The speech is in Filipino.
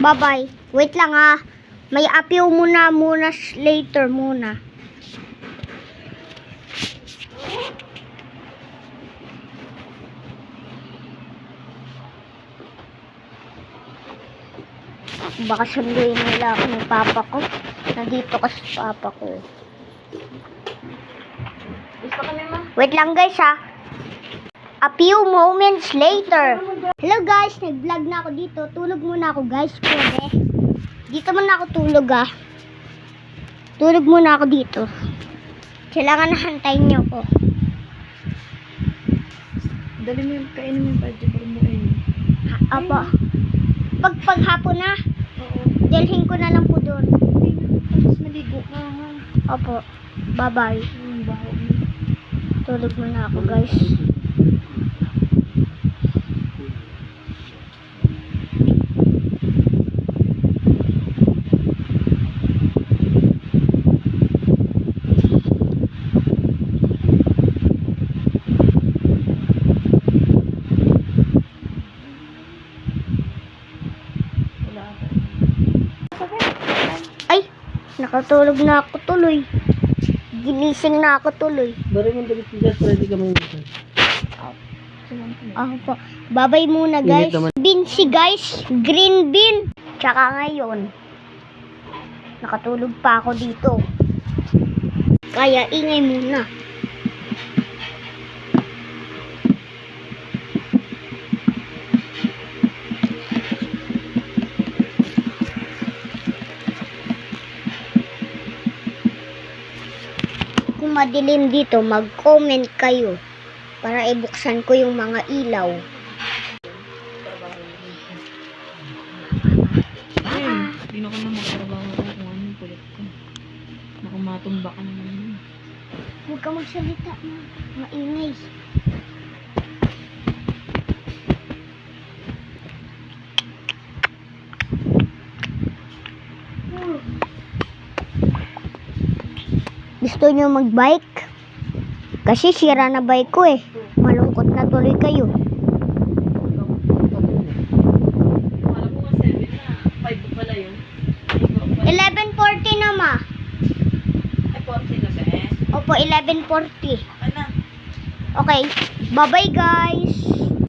Bye-bye. Wait lang ha. May appeal muna later muna. Baka sunduin nila ako ng papa ko. Nandito kasi papa ko. Gusto kami ma? Wait lang guys ha. A few moments later. Hello guys, nag-vlog na ako dito. Tulog muna ako guys. Pwede. Dito muna ako tulog ha. Tulog muna ako dito. Kailangan na hantayin niyo ako. Dali mo yung kainin mo yung padyo para mo kainin. Apo. Paghapon na, Oo. dalhin ko na lang po doon. Tapos maligo ka ha. Opo. Bye-bye. Baho. Tulog muna ako guys. Ay, nakatulog na ako tuloy. Ginising na ako tuloy. Bari mo dali tigas para di ka manginig. Ako po. Babay muna guys. Bean si guys. Green bean. Tsaka ngayon, nakatulog pa ako dito. Kaya ingay muna. Kung madilim dito, mag-comment kayo para ibuksan ko yung mga ilaw. Hindi na ko na magtrabaho ko kung anong kulit ko. Nakamatong ka naman. Huwag ka magsalita na. Maingay. Gusto nyo mag-bike? Kasi sira na bike ko eh. Malungkot na tuloy kayo. Alam mo nga 7 na. 5 pala yun. 11:40 na ma. Ay, 40 na ba eh? Opo, 11:40. Ano? Okay. Bye-bye guys.